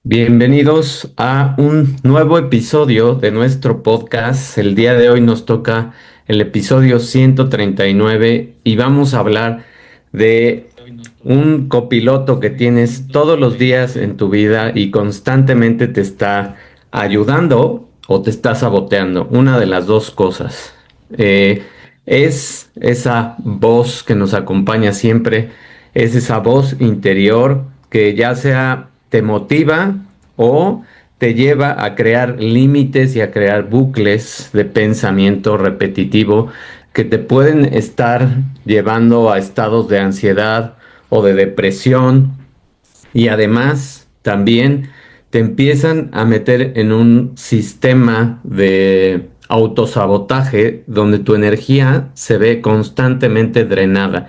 Bienvenidos a un nuevo episodio de nuestro podcast. El día de hoy nos toca el episodio 139 y vamos a hablar de un copiloto que tienes todos los días en tu vida y constantemente te está ayudando o te está saboteando. Una de las dos cosas. Eh, es esa voz que nos acompaña siempre, es esa voz interior que ya sea te motiva o te lleva a crear límites y a crear bucles de pensamiento repetitivo que te pueden estar llevando a estados de ansiedad o de depresión, y además también te empiezan a meter en un sistema de autosabotaje donde tu energía se ve constantemente drenada.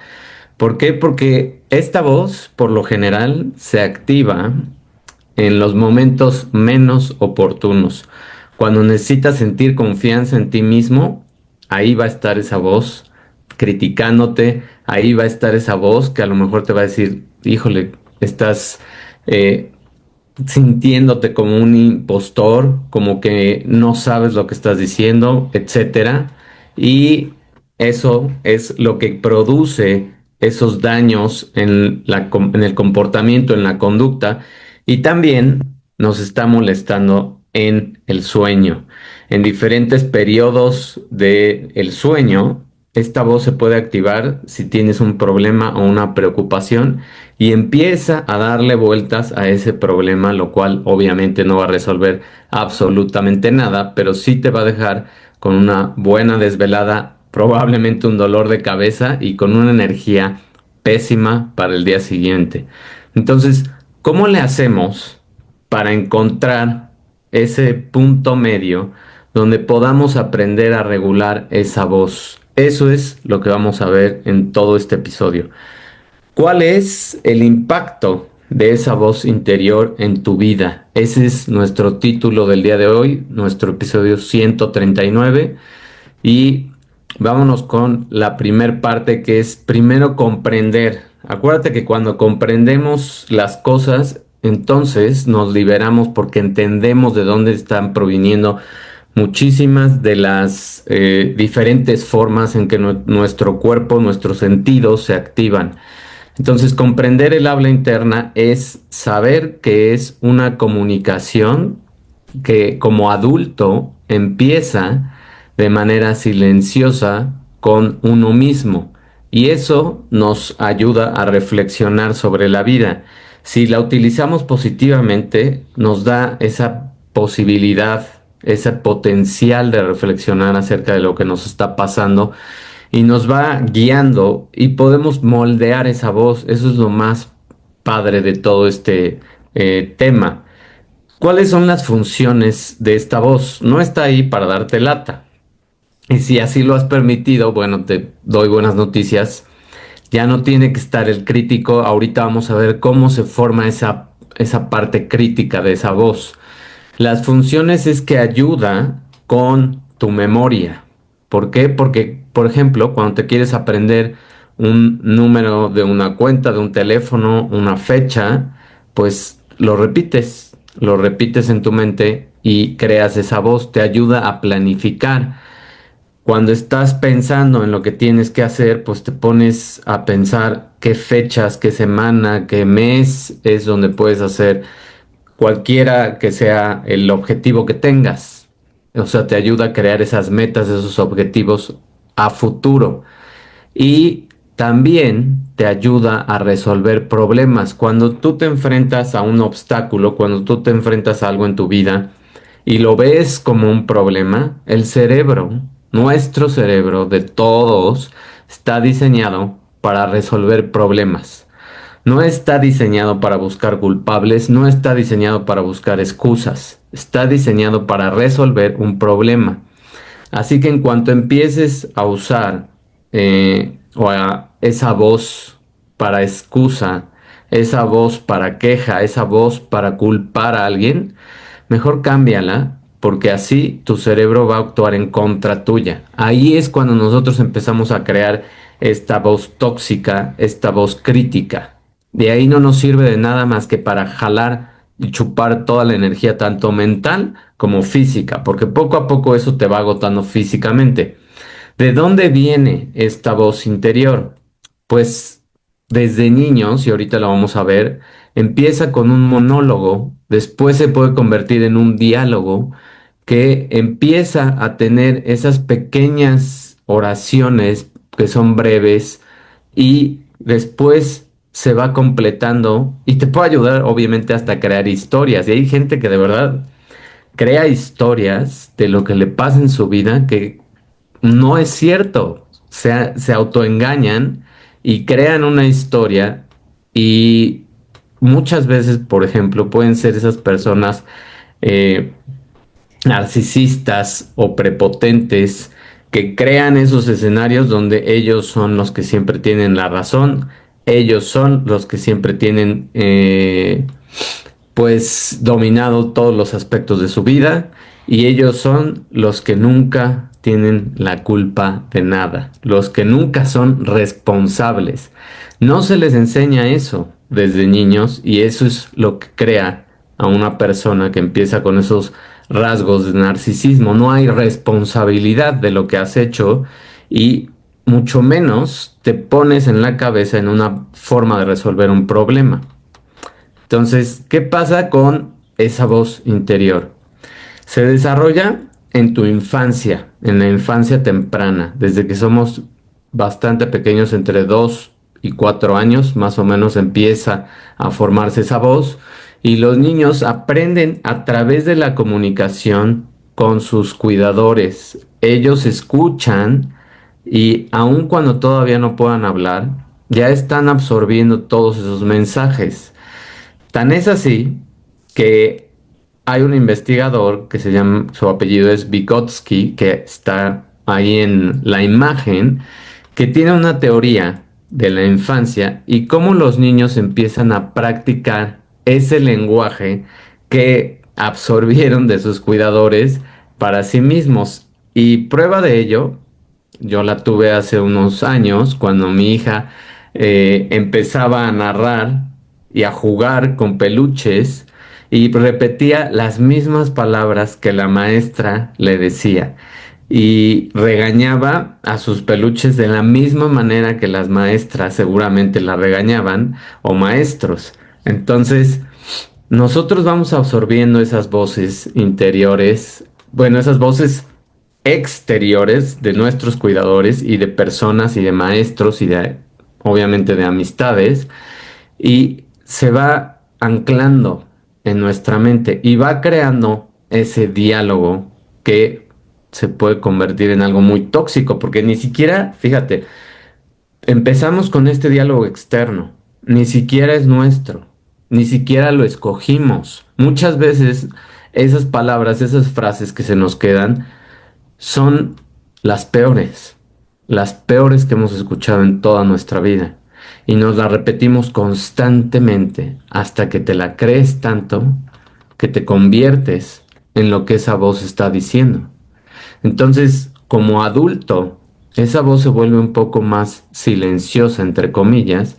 ¿Por qué? Porque esta voz, por lo general, se activa en los momentos menos oportunos. Cuando necesitas sentir confianza en ti mismo, ahí va a estar esa voz criticándote, ahí va a estar esa voz que a lo mejor te va a decir, híjole, estás eh, sintiéndote como un impostor, como que no sabes lo que estás diciendo, etcétera. Y eso es lo que produce esos daños en el comportamiento, en la conducta, y también nos está molestando en el sueño. En diferentes periodos del sueño, esta voz se puede activar si tienes un problema o una preocupación y empieza a darle vueltas a ese problema, lo cual obviamente no va a resolver absolutamente nada, pero sí te va a dejar con una buena desvelada, probablemente un dolor de cabeza y con una energía pésima para el día siguiente. Entonces, ¿cómo le hacemos para encontrar ese punto medio donde podamos aprender a regular esa voz? Eso es lo que vamos a ver en todo este episodio. ¿Cuál es el impacto de esa voz interior en tu vida? Ese es nuestro título del día de hoy, nuestro episodio 139. Y vámonos con la primer parte, que es primero comprender. Acuérdate que cuando comprendemos las cosas, entonces nos liberamos porque entendemos de dónde están proviniendo muchísimas de las diferentes formas en que nuestro cuerpo, nuestros sentidos se activan. Entonces, comprender el habla interna es saber que es una comunicación que como adulto empieza de manera silenciosa con uno mismo, y eso nos ayuda a reflexionar sobre la vida. Si la utilizamos positivamente, nos da esa posibilidad, ese potencial de reflexionar acerca de lo que nos está pasando y nos va guiando y podemos moldear esa voz. Eso es lo más padre de todo este tema. ¿Cuáles son las funciones de esta voz? No está ahí para darte lata. Y si así lo has permitido, bueno, te doy buenas noticias. Ya no tiene que estar el crítico. Ahorita vamos a ver cómo se forma esa parte crítica de esa voz. Las funciones es que ayuda con tu memoria. ¿Por qué? Porque, por ejemplo, cuando te quieres aprender un número de una cuenta, de un teléfono, una fecha, pues lo repites en tu mente y creas esa voz, te ayuda a planificar. Cuando estás pensando en lo que tienes que hacer, pues te pones a pensar qué fechas, qué semana, qué mes es donde puedes hacer cualquiera que sea el objetivo que tengas. O sea, te ayuda a crear esas metas, esos objetivos a futuro. Y también te ayuda a resolver problemas. Cuando tú te enfrentas a un obstáculo, cuando tú te enfrentas a algo en tu vida y lo ves como un problema, el cerebro, nuestro cerebro de todos, está diseñado para resolver problemas. No está diseñado para buscar culpables, no está diseñado para buscar excusas, está diseñado para resolver un problema. Así que en cuanto empieces a usar o a esa voz para excusa, esa voz para queja, esa voz para culpar a alguien, mejor cámbiala, porque así tu cerebro va a actuar en contra tuya. Ahí es cuando nosotros empezamos a crear esta voz tóxica, esta voz crítica. De ahí no nos sirve de nada más que para jalar y chupar toda la energía, tanto mental como física, porque poco a poco eso te va agotando físicamente. ¿De dónde viene esta voz interior? Pues desde niños, y ahorita lo vamos a ver, empieza con un monólogo, después se puede convertir en un diálogo que empieza a tener esas pequeñas oraciones que son breves y después se va completando y te puede ayudar obviamente hasta a crear historias. Y hay gente que de verdad crea historias de lo que le pasa en su vida que no es cierto. Se autoengañan y crean una historia y muchas veces, por ejemplo, pueden ser esas personas eh, narcisistas o prepotentes que crean esos escenarios donde ellos son los que siempre tienen la razón, ellos son los que siempre tienen pues dominado todos los aspectos de su vida y ellos son los que nunca tienen la culpa de nada, los que nunca son responsables. No se les enseña eso desde niños y eso es lo que crea a una persona que empieza con esos rasgos de narcisismo. No hay responsabilidad de lo que has hecho y mucho menos te pones en la cabeza en una forma de resolver un problema. Entonces, ¿qué pasa con esa voz interior? Se desarrolla en tu infancia, en la infancia temprana, desde que somos bastante pequeños, entre 2 y 4 años, más o menos empieza a formarse esa voz y los niños aprenden a través de la comunicación con sus cuidadores. Ellos escuchan y aun cuando todavía no puedan hablar, ya están absorbiendo todos esos mensajes. Tan es así que hay un investigador que se llama, su apellido es Vygotsky, que está ahí en la imagen, que tiene una teoría de la infancia y cómo los niños empiezan a practicar ese lenguaje que absorbieron de sus cuidadores para sí mismos. Y prueba de ello, yo la tuve hace unos años cuando mi hija empezaba a narrar y a jugar con peluches y repetía las mismas palabras que la maestra le decía y regañaba a sus peluches de la misma manera que las maestras seguramente la regañaban o maestros. Entonces, nosotros vamos absorbiendo esas voces interiores, bueno, esas voces exteriores de nuestros cuidadores y de personas y de maestros y de, obviamente, de amistades y se va anclando en nuestra mente y va creando ese diálogo que se puede convertir en algo muy tóxico, porque ni siquiera, fíjate, empezamos con este diálogo externo, ni siquiera es nuestro, ni siquiera lo escogimos. Muchas veces esas palabras, esas frases que se nos quedan, son las peores que hemos escuchado en toda nuestra vida. Y nos la repetimos constantemente hasta que te la crees tanto que te conviertes en lo que esa voz está diciendo. Entonces, como adulto, esa voz se vuelve un poco más silenciosa, entre comillas,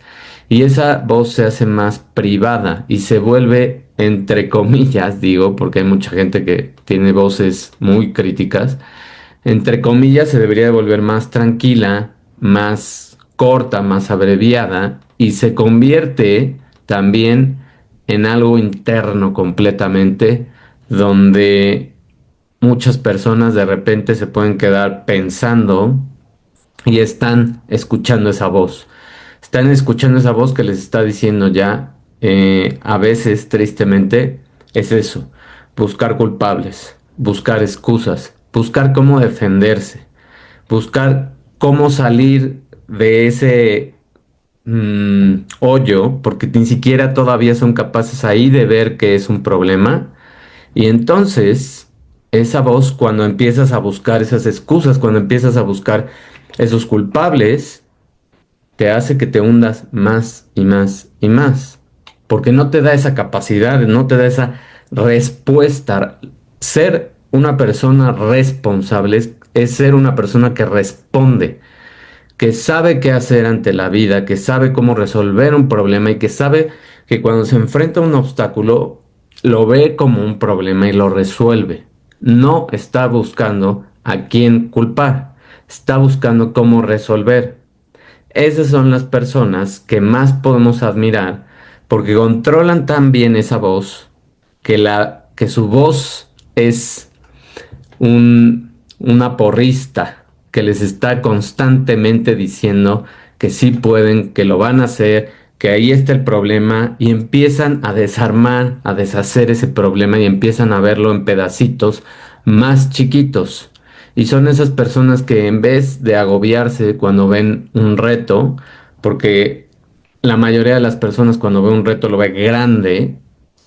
y esa voz se hace más privada y se vuelve, entre comillas, digo, porque hay mucha gente que tiene voces muy críticas, entre comillas, se debería de volver más tranquila, más corta, más abreviada y se convierte también en algo interno completamente, donde muchas personas de repente se pueden quedar pensando y están escuchando esa voz. Están escuchando esa voz que les está diciendo ya, a veces tristemente, es eso, buscar culpables, buscar excusas, buscar cómo defenderse, buscar cómo salir de ese hoyo, porque ni siquiera todavía son capaces ahí de ver que es un problema. Y entonces, esa voz, cuando empiezas a buscar esas excusas, cuando empiezas a buscar esos culpables, te hace que te hundas más y más y más, porque no te da esa capacidad, no te da esa respuesta. Ser una persona responsable es ser una persona que responde, que sabe qué hacer ante la vida, que sabe cómo resolver un problema y que sabe que cuando se enfrenta a un obstáculo lo ve como un problema y lo resuelve. No está buscando a quién culpar, está buscando cómo resolver. Esas son las personas que más podemos admirar porque controlan tan bien esa voz que su voz es una porrista que les está constantemente diciendo que sí pueden, que lo van a hacer, que ahí está el problema y empiezan a desarmar, a deshacer ese problema y empiezan a verlo en pedacitos más chiquitos. Y son esas personas que en vez de agobiarse cuando ven un reto, porque la mayoría de las personas cuando ve un reto lo ve grande,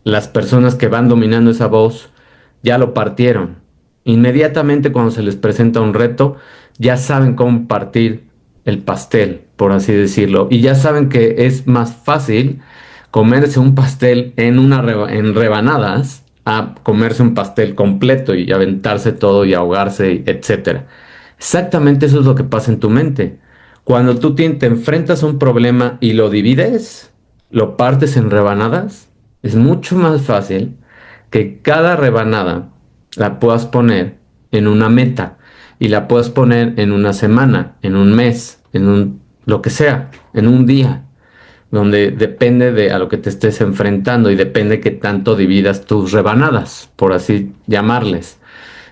las personas que van dominando esa voz ya lo partieron. Inmediatamente cuando se les presenta un reto, ya saben cómo partir el pastel, por así decirlo, y ya saben que es más fácil comerse un pastel en rebanadas a comerse un pastel completo y aventarse todo y ahogarse, etcétera. Exactamente eso es lo que pasa en tu mente. Cuando tú te enfrentas a un problema y lo divides, lo partes en rebanadas, es mucho más fácil que cada rebanada la puedas poner en una meta y la puedas poner en una semana, en un mes, lo que sea, en un día, donde depende de a lo que te estés enfrentando y depende que tanto dividas tus rebanadas, por así llamarles.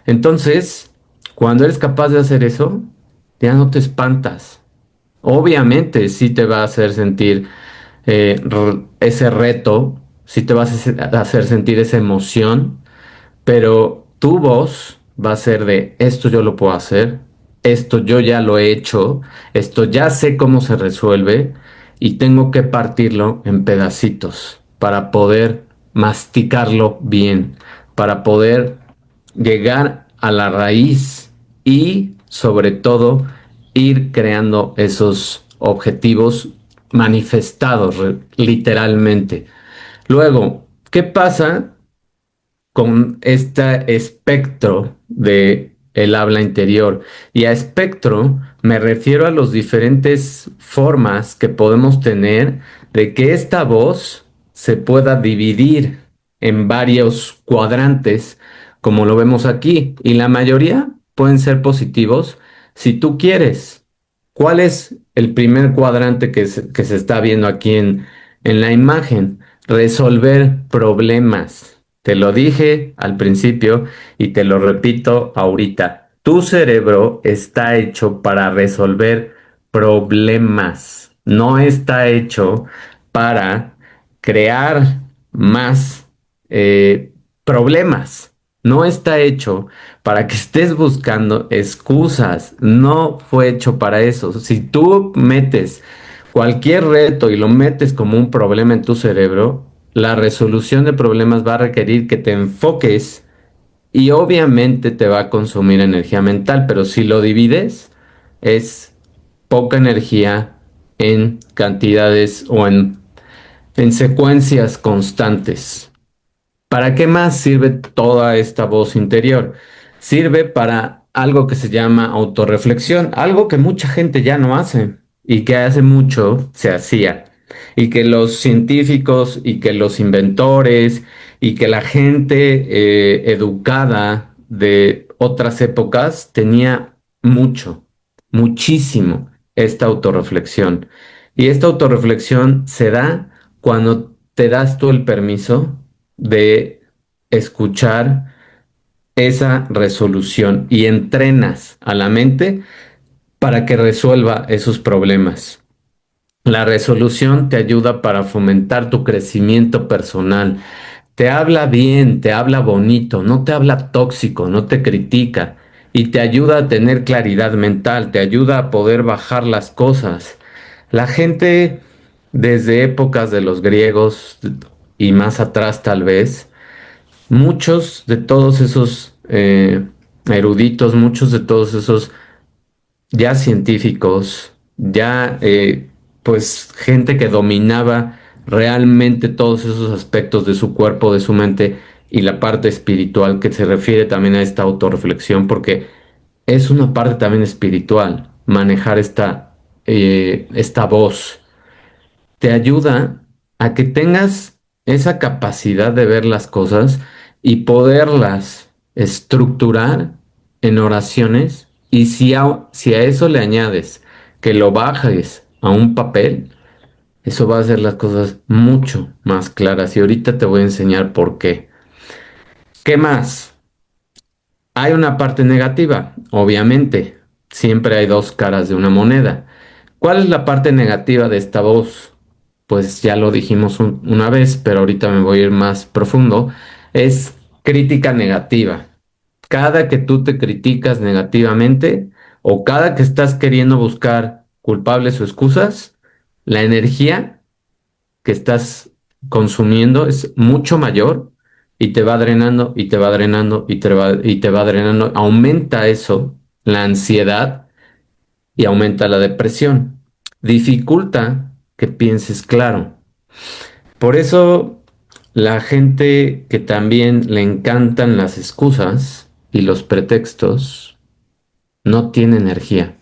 Entonces, cuando eres capaz de hacer eso, ya no te espantas. Obviamente sí te va a hacer sentir ese reto, sí te va a hacer sentir esa emoción, pero tu voz va a ser de esto yo lo puedo hacer, esto yo ya lo he hecho, esto ya sé cómo se resuelve y tengo que partirlo en pedacitos para poder masticarlo bien, para poder llegar a la raíz y sobre todo ir creando esos objetivos manifestados literalmente. Luego, ¿qué pasa con este espectro de el habla interior? Y a espectro me refiero a las diferentes formas que podemos tener de que esta voz se pueda dividir en varios cuadrantes, como lo vemos aquí, y la mayoría pueden ser positivos si tú quieres. ¿Cuál es el primer cuadrante que se está viendo aquí en la imagen? Resolver problemas. Te lo dije al principio y te lo repito ahorita. Tu cerebro está hecho para resolver problemas. No está hecho para crear más problemas. No está hecho para que estés buscando excusas. No fue hecho para eso. Si tú metes cualquier reto y lo metes como un problema en tu cerebro, la resolución de problemas va a requerir que te enfoques y obviamente te va a consumir energía mental, pero si lo divides, es poca energía en cantidades o en secuencias constantes. ¿Para qué más sirve toda esta voz interior? Sirve para algo que se llama autorreflexión, algo que mucha gente ya no hace y que hace mucho se hacía, y que los científicos y que los inventores y que la gente educada de otras épocas tenía mucho, muchísimo esta autorreflexión. Y esta autorreflexión se da cuando te das tú el permiso de escuchar esa resolución y entrenas a la mente para que resuelva esos problemas. La resolución te ayuda para fomentar tu crecimiento personal. Te habla bien, te habla bonito, no te habla tóxico, no te critica y te ayuda a tener claridad mental, te ayuda a poder bajar las cosas. La gente desde épocas de los griegos y más atrás tal vez, muchos de todos esos eruditos, muchos de todos esos ya científicos, ya pues gente que dominaba realmente todos esos aspectos de su cuerpo, de su mente y la parte espiritual que se refiere también a esta autorreflexión, porque es una parte también espiritual, manejar esta voz te ayuda a que tengas esa capacidad de ver las cosas y poderlas estructurar en oraciones. Y si a eso le añades que lo bajes a un papel, eso va a hacer las cosas mucho más claras. Y ahorita te voy a enseñar por qué. ¿Qué más? Hay una parte negativa, obviamente. Siempre hay dos caras de una moneda. ¿Cuál es la parte negativa de esta voz? Pues ya lo dijimos una vez, pero ahorita me voy a ir más profundo. Es crítica negativa. Cada que tú te criticas negativamente o cada que estás queriendo buscar culpables o excusas, la energía que estás consumiendo es mucho mayor y te va drenando y te va drenando y te va drenando. Aumenta eso, la ansiedad y aumenta la depresión. Dificulta que pienses claro. Por eso la gente que también le encantan las excusas y los pretextos no tiene energía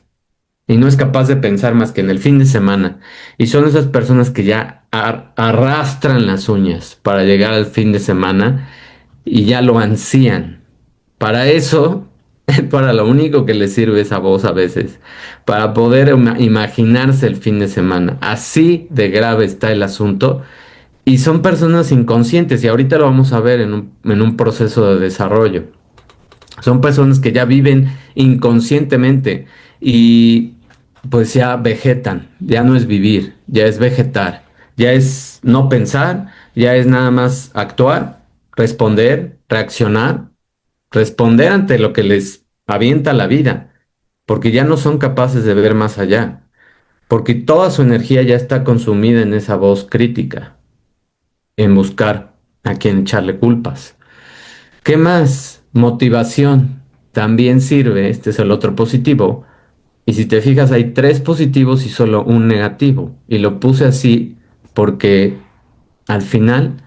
y no es capaz de pensar más que en el fin de semana. Y son esas personas que ya arrastran las uñas para llegar al fin de semana y ya lo ansían. Para eso, para lo único que les sirve esa voz a veces, para poder imaginarse el fin de semana. Así de grave está el asunto. Y son personas inconscientes y ahorita lo vamos a ver en un proceso de desarrollo. Son personas que ya viven inconscientemente y pues ya vegetan, ya no es vivir, ya es vegetar, ya es no pensar, ya es nada más actuar, responder, reaccionar, responder ante lo que les avienta la vida, porque ya no son capaces de ver más allá, porque toda su energía ya está consumida en esa voz crítica, en buscar a quien echarle culpas. ¿Qué más? Motivación. También sirve, este es el otro positivo. Y si te fijas, hay tres positivos y solo un negativo. Y lo puse así porque al final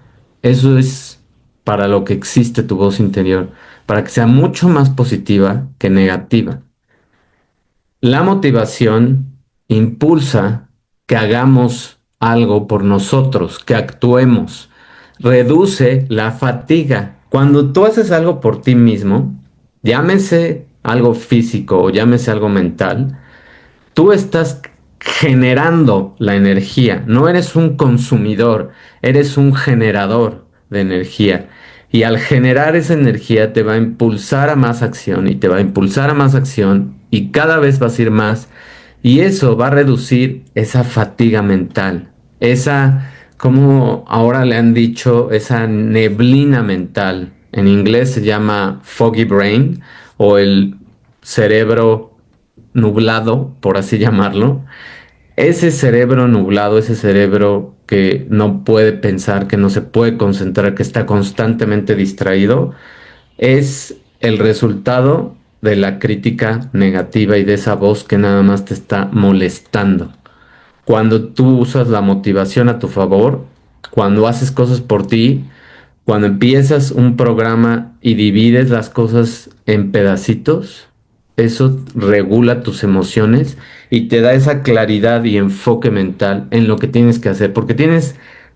eso es para lo que existe tu voz interior, para que sea mucho más positiva que negativa. La motivación impulsa que hagamos algo por nosotros, que actuemos. Reduce la fatiga. Cuando tú haces algo por ti mismo, llámese algo físico o llámese algo mental, tú estás generando la energía. No eres un consumidor, eres un generador de energía. Y al generar esa energía te va a impulsar a más acción y te va a impulsar a más acción y cada vez vas a ir más. Y eso va a reducir esa fatiga mental, esa, como ahora le han dicho, esa neblina mental. En inglés se llama foggy brain o el cerebro nublado, por así llamarlo. Ese cerebro nublado, ese cerebro que no puede pensar, que no se puede concentrar, que está constantemente distraído, es el resultado de la crítica negativa y de esa voz que nada más te está molestando. Cuando tú usas la motivación a tu favor, cuando haces cosas por ti, cuando empiezas un programa y divides las cosas en pedacitos, eso regula tus emociones y te da esa claridad y enfoque mental en lo que tienes que hacer, porque tienes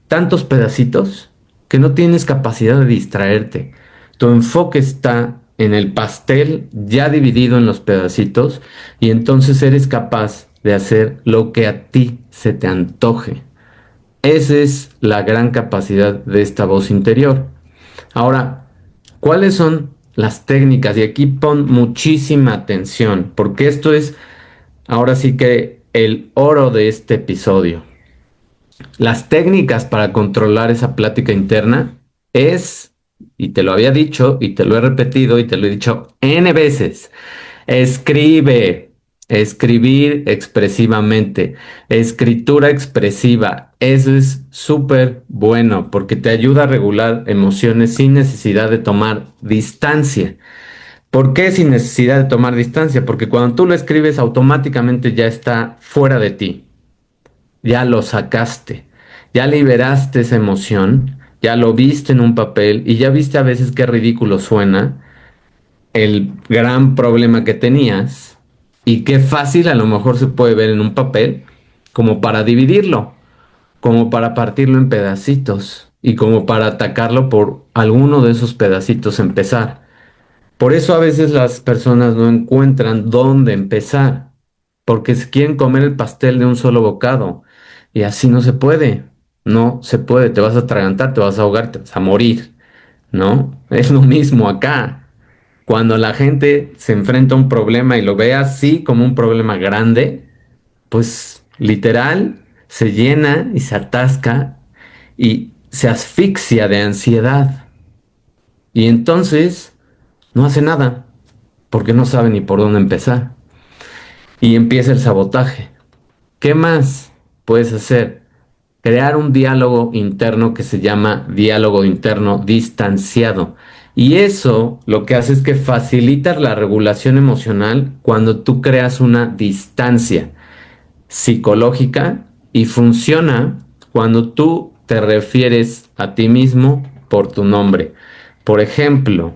tantos pedacitos que no tienes capacidad de distraerte. Tu enfoque está en el pastel ya dividido en los pedacitos y entonces eres capaz de hacer lo que a ti se te antoje. Esa es la gran capacidad de esta voz interior. Ahora, ¿cuáles son las técnicas? Y aquí pon muchísima atención, porque esto es ahora sí que el oro de este episodio. Las técnicas para controlar esa plática interna es, y te lo había dicho, y te lo he repetido, y te lo he dicho N veces, escribe, escribir expresivamente, escritura expresiva. Eso es súper bueno porque te ayuda a regular emociones sin necesidad de tomar distancia. ¿Por qué sin necesidad de tomar distancia? Porque cuando tú lo escribes automáticamente ya está fuera de ti, ya lo sacaste, ya liberaste esa emoción, ya lo viste en un papel y ya viste a veces qué ridículo suena el gran problema que tenías y qué fácil a lo mejor se puede ver en un papel como para dividirlo, como para partirlo en pedacitos. y como para atacarlo por alguno de esos pedacitos empezar. Por eso a veces las personas no encuentran dónde empezar, porque se quieren comer el pastel de un solo bocado y así no se puede. No se puede, te vas a atragantar, te vas a ahogar, te vas a morir, ¿no? Es lo mismo acá. Cuando la gente se enfrenta a un problema y lo ve así como un problema grande, pues literal se llena y se atasca y se asfixia de ansiedad. Y entonces no hace nada porque no sabe ni por dónde empezar. Y empieza el sabotaje. ¿Qué más puedes hacer? Crear un diálogo interno que se llama diálogo interno distanciado. Y eso lo que hace es que facilita la regulación emocional cuando tú creas una distancia psicológica y funciona cuando tú te refieres a ti mismo por tu nombre. Por ejemplo,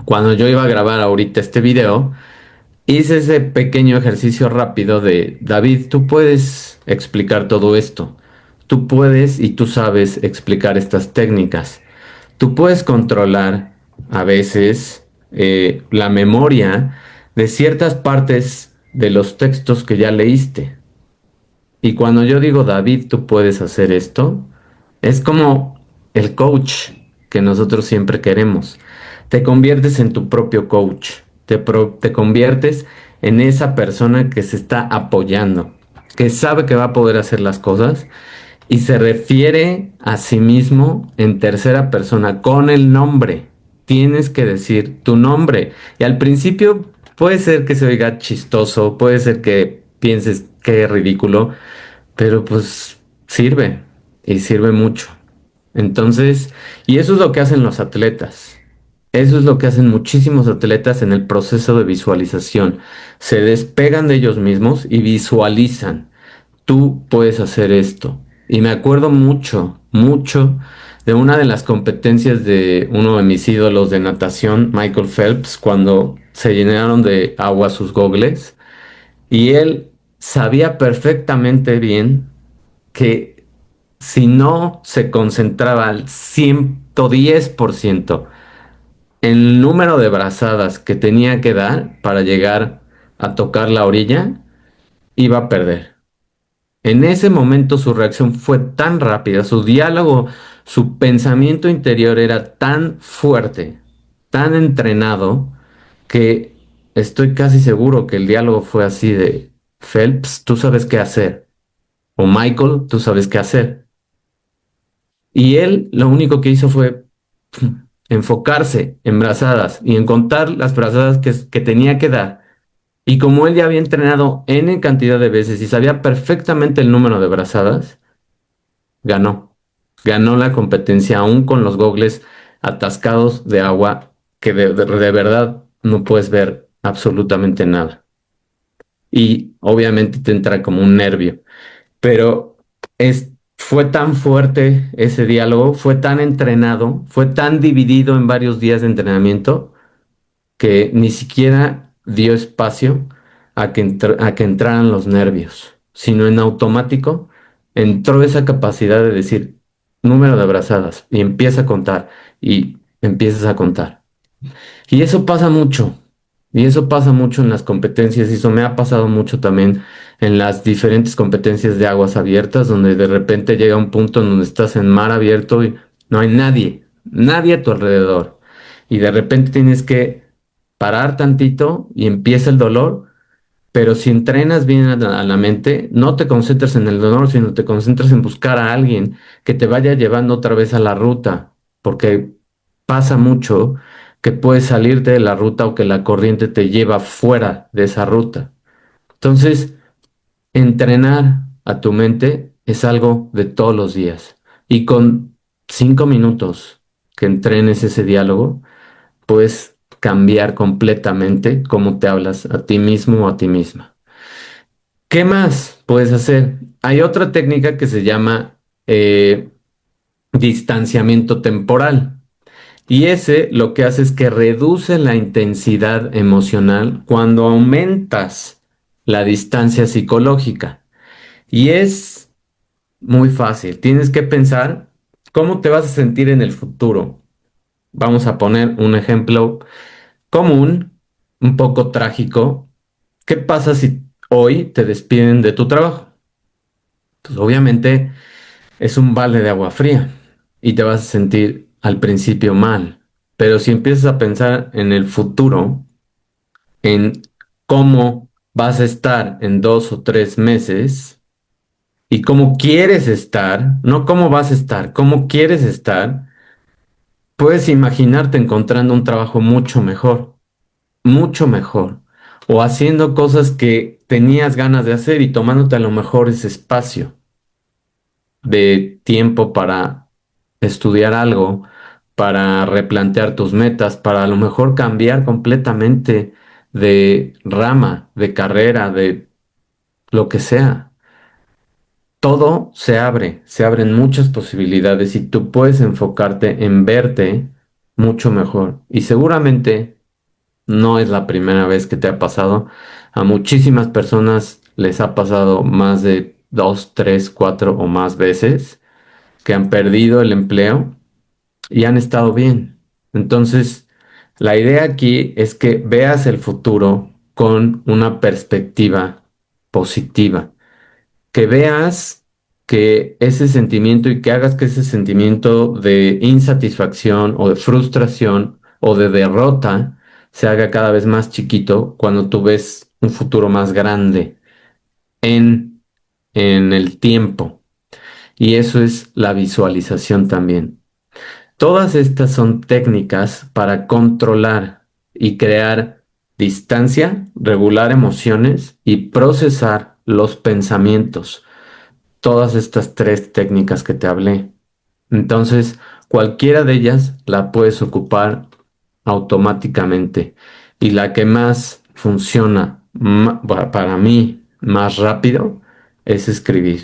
cuando yo iba a grabar ahorita este video, hice ese pequeño ejercicio rápido de, David, tú puedes explicar todo esto. Tú puedes y tú sabes explicar estas técnicas. Tú puedes controlar a veces la memoria de ciertas partes de los textos que ya leíste. Y cuando yo digo, David, tú puedes hacer esto, es como el coach que nosotros siempre queremos. Te conviertes en tu propio coach. Te conviertes en esa persona que se está apoyando, que sabe que va a poder hacer las cosas y se refiere a sí mismo en tercera persona con el nombre. Tienes que decir tu nombre. Y al principio puede ser que se oiga chistoso, puede ser que pienses que es ridículo, pero pues sirve y sirve mucho. Entonces, y eso es lo que hacen los atletas. Eso es lo que hacen muchísimos atletas en el proceso de visualización. Se despegan de ellos mismos y visualizan. Tú puedes hacer esto. Y me acuerdo mucho, mucho de una de las competencias de uno de mis ídolos de natación, Michael Phelps, cuando se llenaron de agua sus gogles. Y él sabía perfectamente bien que si no se concentraba al 110% en el número de brazadas que tenía que dar para llegar a tocar la orilla, iba a perder. En ese momento su reacción fue tan rápida, su diálogo, su pensamiento interior era tan fuerte, tan entrenado, que estoy casi seguro que el diálogo fue así de, Phelps, tú sabes qué hacer, o Michael, tú sabes qué hacer. Y él lo único que hizo fue enfocarse en brazadas y en contar las brazadas que tenía que dar. Y como él ya había entrenado N cantidad de veces y sabía perfectamente el número de brazadas, ganó. Ganó la competencia aún con los gogles atascados de agua que de verdad no puedes ver absolutamente nada. Y obviamente te entra como un nervio. Pero fue tan fuerte ese diálogo, fue tan entrenado, fue tan dividido en varios días de entrenamiento que ni siquiera dio espacio a que entraran los nervios, sino en automático entró esa capacidad de decir número de abrazadas y empieza a contar y empiezas a contar. Y eso pasa mucho, y eso pasa mucho en las competencias, y eso me ha pasado mucho también en las diferentes competencias de aguas abiertas, donde de repente llega un punto en donde estás en mar abierto y no hay nadie, nadie a tu alrededor. Y de repente tienes que parar tantito y empieza el dolor, pero si entrenas bien a la mente, no te concentras en el dolor, sino te concentras en buscar a alguien que te vaya llevando otra vez a la ruta, porque pasa mucho que puedes salirte de la ruta o que la corriente te lleva fuera de esa ruta. Entonces, entrenar a tu mente es algo de todos los días. Y con 5 minutos que entrenes ese diálogo, puedes cambiar completamente cómo te hablas a ti mismo o a ti misma. ¿Qué más puedes hacer? Hay otra técnica que se llama distanciamiento temporal. Y ese lo que hace es que reduce la intensidad emocional cuando aumentas la distancia psicológica. Y es muy fácil. Tienes que pensar ¿Cómo te vas a sentir en el futuro? Vamos a poner un ejemplo común, un poco trágico. ¿Qué pasa si hoy te despiden de tu trabajo? Pues obviamente es un balde de agua fría y te vas a sentir al principio mal. Pero si empiezas a pensar en el futuro, en cómo vas a estar en 2 o 3 meses y cómo quieres estar, no cómo vas a estar, cómo quieres estar, puedes imaginarte encontrando un trabajo mucho mejor, o haciendo cosas que tenías ganas de hacer y tomándote a lo mejor ese espacio de tiempo para estudiar algo, para replantear tus metas, para a lo mejor cambiar completamente de rama, de carrera, de lo que sea. Todo se abren muchas posibilidades y tú puedes enfocarte en verte mucho mejor. Y seguramente no es la primera vez que te ha pasado. A muchísimas personas les ha pasado más de 2, 3, 4 o más veces que han perdido el empleo y han estado bien. Entonces, la idea aquí es que veas el futuro con una perspectiva positiva, que veas que ese sentimiento y que hagas que ese sentimiento de insatisfacción o de frustración o de derrota se haga cada vez más chiquito cuando tú ves un futuro más grande en, en el tiempo. Y eso es la visualización también. Todas estas son técnicas para controlar y crear distancia, regular emociones y procesar los pensamientos. Todas estas tres técnicas que te hablé. Entonces, cualquiera de ellas la puedes ocupar automáticamente. Y la que más funciona para mí más rápido es escribir.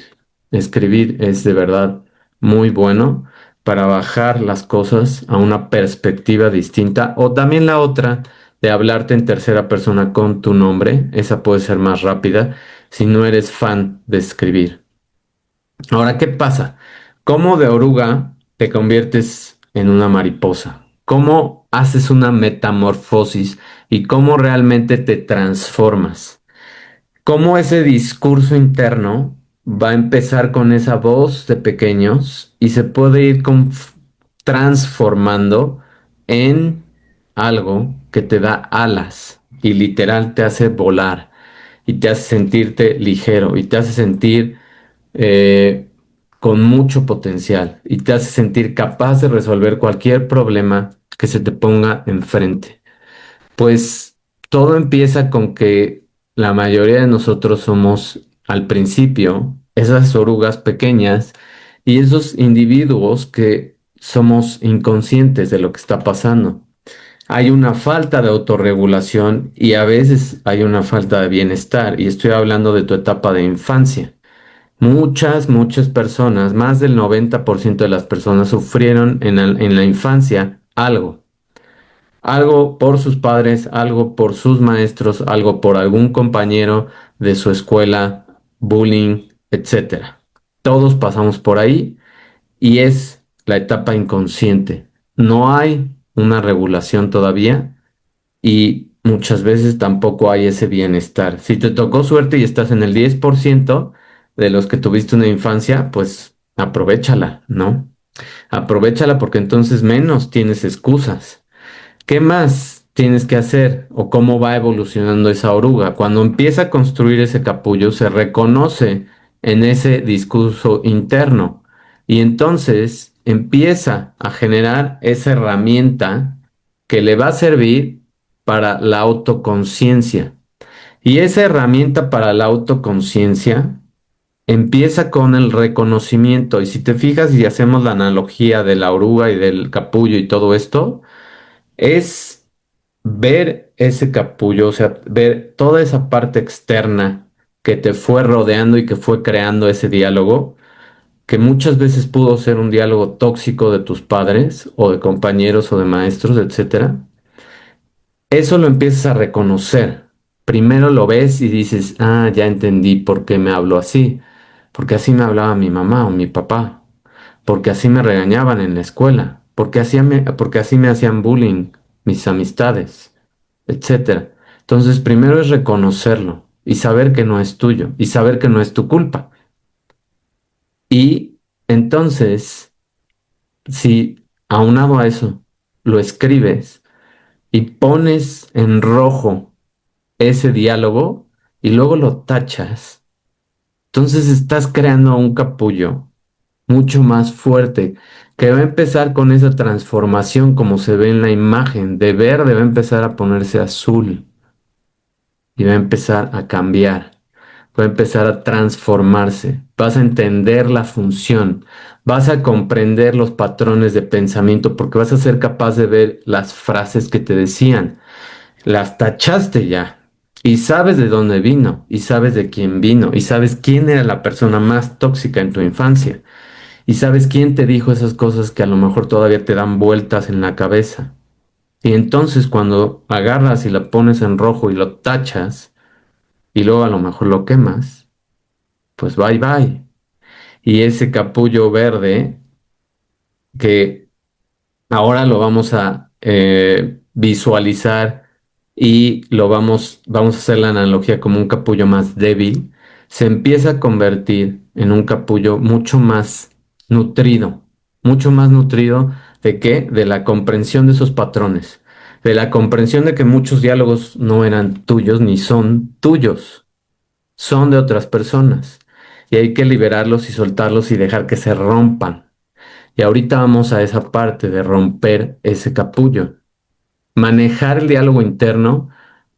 Escribir es de verdad muy bueno para bajar las cosas a una perspectiva distinta. O también la otra de hablarte en tercera persona con tu nombre. Esa puede ser más rápida si no eres fan de escribir. Ahora, ¿qué pasa? ¿Cómo de oruga te conviertes en una mariposa? ¿Cómo haces una metamorfosis y cómo realmente te transformas? ¿Cómo ese discurso interno va a empezar con esa voz de pequeños y se puede ir transformando en algo que te da alas y literal te hace volar y te hace sentirte ligero y te hace sentir eh, con mucho potencial y te hace sentir capaz de resolver cualquier problema que se te ponga enfrente? Pues todo empieza con que la mayoría de nosotros somos al principio esas orugas pequeñas y esos individuos que somos inconscientes de lo que está pasando. Hay una falta de autorregulación y a veces hay una falta de bienestar, y estoy hablando de tu etapa de infancia. Muchas personas, más del 90% de las personas sufrieron en la infancia algo. Algo por sus padres, algo por sus maestros, algo por algún compañero de su escuela, bullying, etcétera. Todos pasamos por ahí y es la etapa inconsciente. No hay una regulación todavía y muchas veces tampoco hay ese bienestar. Si te tocó suerte y estás en el 10% de los que tuviste una infancia, pues aprovéchala, ¿no? Aprovéchala porque entonces menos tienes excusas. ¿Qué más tienes que hacer o cómo va evolucionando esa oruga? Cuando empieza a construir ese capullo, se reconoce en ese discurso interno y entonces empieza a generar esa herramienta que le va a servir para la autoconciencia. Y esa herramienta para la autoconciencia empieza con el reconocimiento. Y si te fijas y hacemos la analogía de la oruga y del capullo y todo esto, es ver ese capullo, o sea, ver toda esa parte externa que te fue rodeando y que fue creando ese diálogo, que muchas veces pudo ser un diálogo tóxico de tus padres o de compañeros o de maestros, etcétera. Eso lo empiezas a reconocer. Primero lo ves y dices, ah, ya entendí por qué me habló así, porque así me hablaba mi mamá o mi papá. porque así me regañaban en la escuela, porque así me hacían bullying mis amistades, etcétera. Entonces, primero es reconocerlo y saber que no es tuyo y saber que no es tu culpa. Y entonces, si aunado a eso lo escribes y pones en rojo ese diálogo y luego lo tachas, entonces estás creando un capullo mucho más fuerte que va a empezar con esa transformación como se ve en la imagen. De verde va a empezar a ponerse azul y va a empezar a cambiar. Va a empezar a transformarse. Vas a entender la función. Vas a comprender los patrones de pensamiento porque vas a ser capaz de ver las frases que te decían. Las tachaste ya. Y sabes de dónde vino. Y sabes de quién vino. Y sabes quién era la persona más tóxica en tu infancia. Y sabes quién te dijo esas cosas que a lo mejor todavía te dan vueltas en la cabeza. Y entonces cuando agarras y la pones en rojo y lo tachas y luego a lo mejor lo quemas, pues bye bye. Y ese capullo verde que ahora lo vamos a visualizar y vamos a hacer la analogía como un capullo más débil, se empieza a convertir en un capullo mucho más nutrido ¿de qué? De la comprensión de esos patrones, de la comprensión de que muchos diálogos no eran tuyos ni son tuyos, son de otras personas. Y hay que liberarlos y soltarlos y dejar que se rompan. Y ahorita vamos a esa parte de romper ese capullo. Manejar el diálogo interno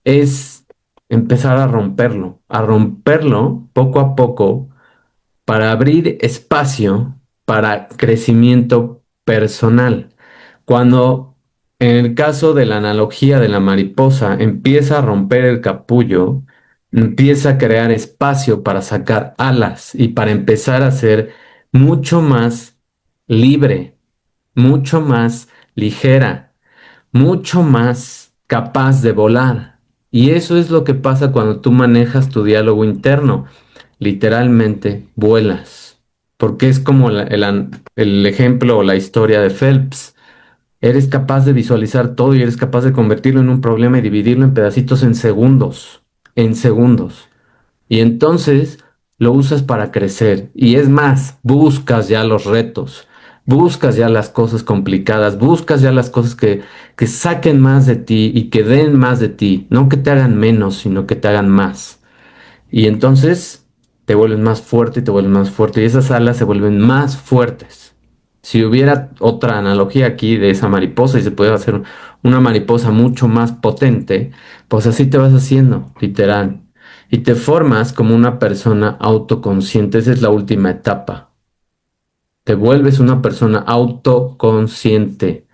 es empezar a romperlo poco a poco para abrir espacio para crecimiento personal. Cuando en el caso de la analogía de la mariposa empieza a romper el capullo, empieza a crear espacio para sacar alas y para empezar a ser mucho más libre, mucho más ligera, mucho más capaz de volar. Y eso es lo que pasa cuando tú manejas tu diálogo interno. Literalmente vuelas. Porque es como el ejemplo o la historia de Phelps. Eres capaz de visualizar todo y eres capaz de convertirlo en un problema y dividirlo en pedacitos en segundos. En segundos. Y entonces lo usas para crecer. Y es más, buscas ya los retos, buscas ya las cosas complicadas, buscas ya las cosas que saquen más de ti y que den más de ti. No que te hagan menos, sino que te hagan más. Y entonces te vuelven más fuerte y te vuelven más fuerte. Y esas alas se vuelven más fuertes. Si hubiera otra analogía aquí de esa mariposa y se pudiera hacer una mariposa mucho más potente, pues así te vas haciendo, literal. Y te formas como una persona autoconsciente. Esa es la última etapa. Te vuelves una persona autoconsciente.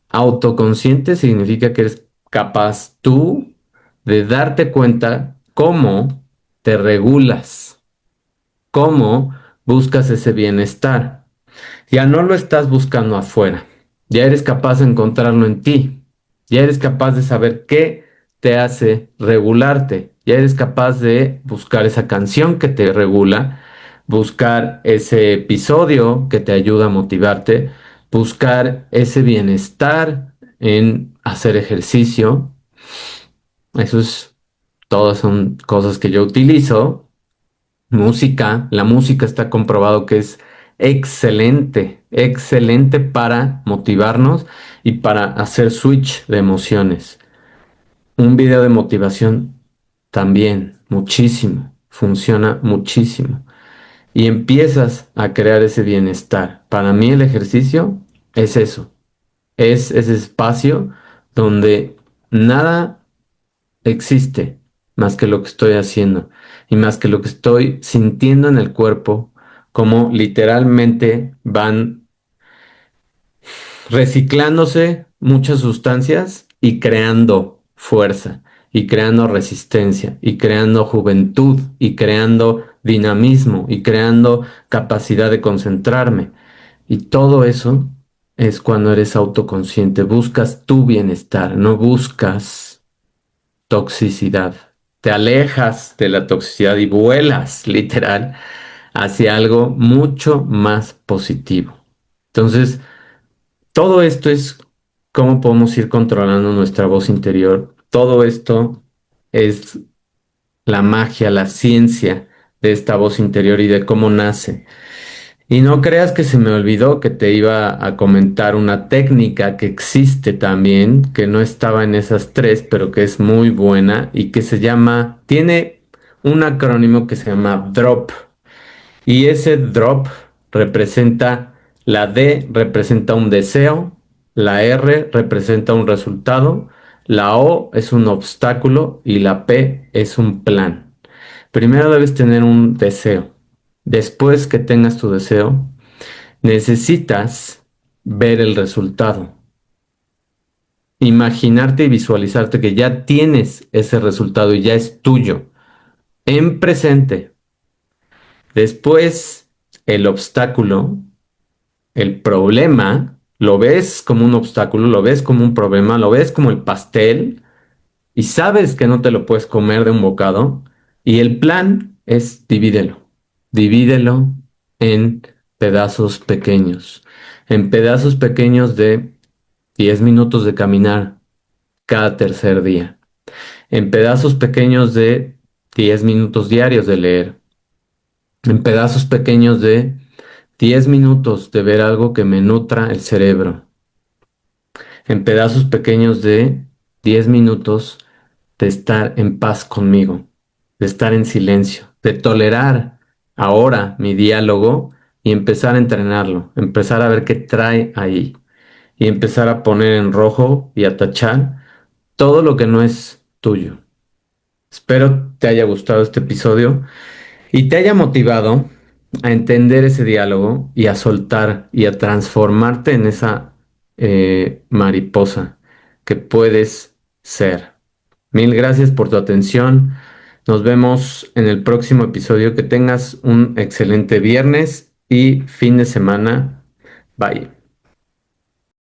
Autoconsciente significa que eres capaz tú de darte cuenta cómo te regulas, cómo buscas ese bienestar. Ya no lo estás buscando afuera, ya eres capaz de encontrarlo en ti, ya eres capaz de saber qué te hace regularte, ya eres capaz de buscar esa canción que te regula, buscar ese episodio que te ayuda a motivarte, buscar ese bienestar en hacer ejercicio. Eso es, todas son cosas que yo utilizo. Música, la música está comprobado que es excelente, excelente para motivarnos y para hacer switch de emociones. Un video de motivación también, muchísimo, funciona muchísimo. Y empiezas a crear ese bienestar. Para mí el ejercicio es eso, es ese espacio donde nada existe más que lo que estoy haciendo y más que lo que estoy sintiendo en el cuerpo, como literalmente van reciclándose muchas sustancias y creando fuerza y creando resistencia y creando juventud y creando dinamismo y creando capacidad de concentrarme. Y todo eso es cuando eres autoconsciente, buscas tu bienestar, no buscas toxicidad. Te alejas de la toxicidad y vuelas, literal, hacia algo mucho más positivo. Entonces, todo esto es cómo podemos ir controlando nuestra voz interior. Todo esto es la magia, la ciencia de esta voz interior y de cómo nace. Y no creas que se me olvidó que te iba a comentar una técnica que existe también, que no estaba en esas tres, pero que es muy buena y que se llama, tiene un acrónimo que se llama DROP. Y ese drop representa, la D representa un deseo, la R representa un resultado, la O es un obstáculo y la P es un plan. Primero debes tener un deseo. Después que tengas tu deseo, necesitas ver el resultado. Imaginarte y visualizarte que ya tienes ese resultado y ya es tuyo en presente. Después, el obstáculo. El problema lo ves como un obstáculo, lo ves como un problema, lo ves como el pastel y sabes que no te lo puedes comer de un bocado. Y el plan es divídelo. Divídelo en pedazos pequeños. En pedazos pequeños de 10 minutos de caminar cada tercer día. En pedazos pequeños de 10 minutos diarios de leer. En pedazos pequeños de 10 minutos de ver algo que me nutra el cerebro. En pedazos pequeños de 10 minutos de estar en paz conmigo, de estar en silencio, de tolerar ahora mi diálogo y empezar a entrenarlo, empezar a ver qué trae ahí y empezar a poner en rojo y a tachar todo lo que no es tuyo. Espero te haya gustado este episodio y te haya motivado a entender ese diálogo y a soltar y a transformarte en esa mariposa que puedes ser. Mil gracias por tu atención. Nos vemos en el próximo episodio. Que tengas un excelente viernes y fin de semana. Bye.